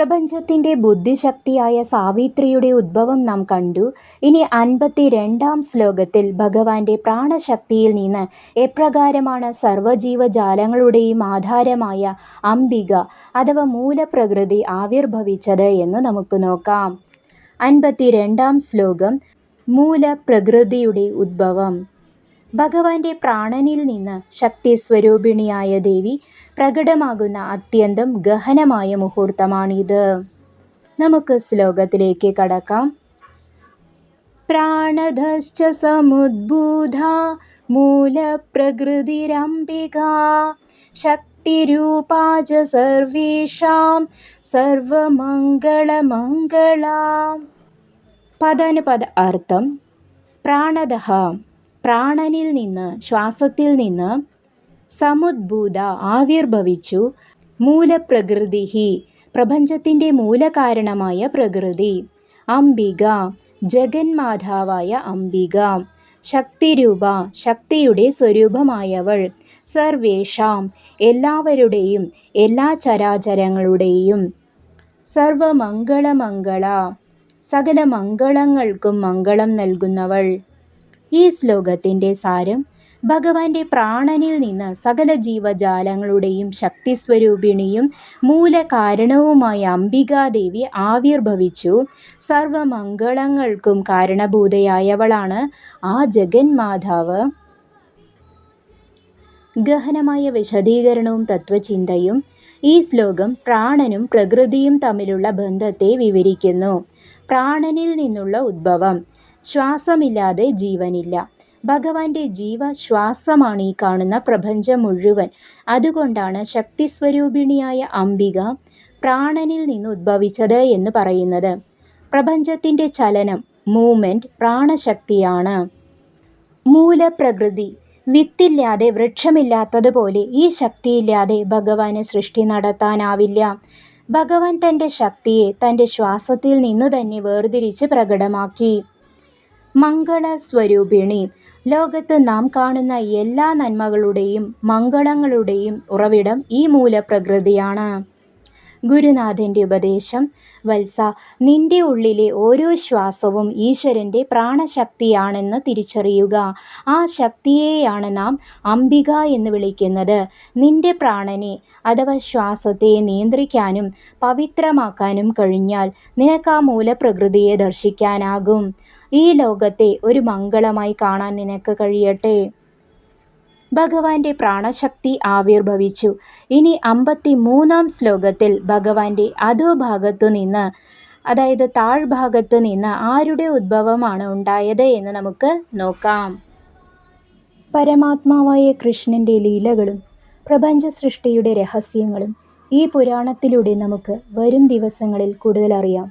പ്രപഞ്ചത്തിൻ്റെ ബുദ്ധിശക്തിയായ സാവിത്രിയുടെ ഉദ്ഭവം നാം കണ്ടു. ഇനി 52-ാം ശ്ലോകത്തിൽ ഭഗവാന്റെ പ്രാണശക്തിയിൽ നിന്ന് എപ്രകാരമാണ് സർവ്വജീവജാലങ്ങളുടെയും ആധാരമായ അംബിക അഥവാ മൂലപ്രകൃതി ആവിർഭവിച്ചത് എന്ന് നമുക്ക് നോക്കാം. 52-ാം ശ്ലോകം മൂലപ്രകൃതിയുടെ ഉദ്ഭവം. ഭഗവാന്റെ പ്രാണനിൽ നിന്ന് ശക്തിസ്വരൂപിണിയായ ദേവി പ്രകടമാകുന്ന അത്യന്തം ഗഹനമായ മുഹൂർത്തമാണിത്. നമുക്ക് ശ്ലോകത്തിലേക്ക് കടക്കാം. പ്രാണധശ്ച സമുദ്ബൂധ മൂലപ്രകൃതിരംബിക ശക്തിരൂപാ ച സർവേഷാം സർവമംഗളമംഗളാ. പദാനുപദ അർത്ഥം. പ്രാണദഃ പ്രാണനിൽ നിന്ന്, ശ്വാസത്തിൽ നിന്ന്, സമുദ്ഭൂത ആവിർഭവിച്ചു, മൂലപ്രകൃതി പ്രപഞ്ചത്തിൻ്റെ മൂലകാരണമായ പ്രകൃതി, അംബിക ജഗന്മാതാവായ അംബിക, ശക്തിരൂപ ശക്തിയുടെ സ്വരൂപമായവൾ, സർവേഷാം എല്ലാവരുടെയും എല്ലാ ചരാചരങ്ങളുടെയും, സർവമംഗളമംഗള സകല മംഗളങ്ങൾക്കും മംഗളം നൽകുന്നവൾ. ഈ ശ്ലോകത്തിൻ്റെ സാരം: ഭഗവാന്റെ പ്രാണനിൽ നിന്ന് സകല ജീവജാലങ്ങളുടെയും ശക്തിസ്വരൂപിണിയും മൂലകാരണവുമായ അംബികാദേവി ആവിർഭവിച്ചു. സർവമംഗളങ്ങൾക്കും കാരണഭൂതയായവളാണ് ആ ജഗന്മാതാവ്. ഗഹനമായ വിശദീകരണവും തത്വചിന്തയും. ഈ ശ്ലോകം പ്രാണനും പ്രകൃതിയും തമ്മിലുള്ള ബന്ധത്തെ വിവരിക്കുന്നു. പ്രാണനിൽ നിന്നുള്ള ഉദ്ഭവം. ശ്വാസമില്ലാതെ ജീവനില്ല. ഭഗവാന്റെ ജീവശ്വാസമാണ് ഈ കാണുന്ന പ്രപഞ്ചം മുഴുവൻ. അതുകൊണ്ടാണ് ശക്തിസ്വരൂപിണിയായ അംബിക പ്രാണനിൽ നിന്ന് ഉദ്ഭവിച്ചത് എന്ന് പറയുന്നത്. പ്രപഞ്ചത്തിൻ്റെ ചലനം, മൂവ്മെൻറ്റ് പ്രാണശക്തിയാണ്. മൂലപ്രകൃതി. വിത്തില്ലാതെ വൃക്ഷമില്ലാത്തതുപോലെ ഈ ശക്തിയില്ലാതെ ഭഗവാന് സൃഷ്ടി നടത്താനാവില്ല. ഭഗവാൻ തൻ്റെ ശക്തിയെ തൻ്റെ ശ്വാസത്തിൽ നിന്ന് തന്നെ വേർതിരിച്ച് പ്രകടമാക്കി. മംഗളസ്വരൂപിണി. ലോകത്ത് നാം കാണുന്ന എല്ലാ നന്മകളുടെയും മംഗളങ്ങളുടെയും ഉറവിടം ഈ മൂലപ്രകൃതിയാണ്. ഗുരുനാഥൻ്റെ ഉപദേശം: വത്സ, നിന്റെ ഉള്ളിലെ ഓരോ ശ്വാസവും ഈശ്വരൻ്റെ പ്രാണശക്തിയാണെന്ന് തിരിച്ചറിയുക. ആ ശക്തിയെയാണ് നാം അംബിക എന്ന് വിളിക്കുന്നത്. നിന്റെ പ്രാണനെ അഥവാ ശ്വാസത്തെ നിയന്ത്രിക്കാനും പവിത്രമാക്കാനും കഴിഞ്ഞാൽ നിനക്ക് ആ മൂലപ്രകൃതിയെ ദർശിക്കാനാകും. ഈ ലോകത്തെ ഒരു മംഗളമായി കാണാൻ നിനക്ക് കഴിയട്ടെ. ഭഗവാന്റെ പ്രാണശക്തി ആവിർഭവിച്ചു. ഇനി 53-ാം ശ്ലോകത്തിൽ ഭഗവാന്റെ അധോഭാഗത്തു നിന്ന്, അതായത് താഴ്ഭാഗത്തു നിന്ന് ആരുടെ ഉദ്ഭവമാണ് ഉണ്ടായത് എന്ന് നമുക്ക് നോക്കാം. പരമാത്മാവായ കൃഷ്ണൻ്റെ ലീലകളും പ്രപഞ്ച സൃഷ്ടിയുടെ രഹസ്യങ്ങളും ഈ പുരാണത്തിലൂടെ നമുക്ക് വരും ദിവസങ്ങളിൽ കൂടുതൽ അറിയാം.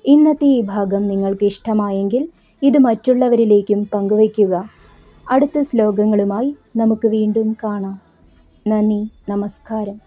ഇന്നത്തെ ഈ ഭാഗം നിങ്ങൾക്ക് ഇഷ്ടമായെങ്കിൽ ഇത് മറ്റുള്ളവരിലേക്കും പങ്കുവയ്ക്കുക. അടുത്ത ശ്ലോകങ്ങളുമായി നമുക്ക് വീണ്ടും കാണാം. നന്ദി, നമസ്കാരം.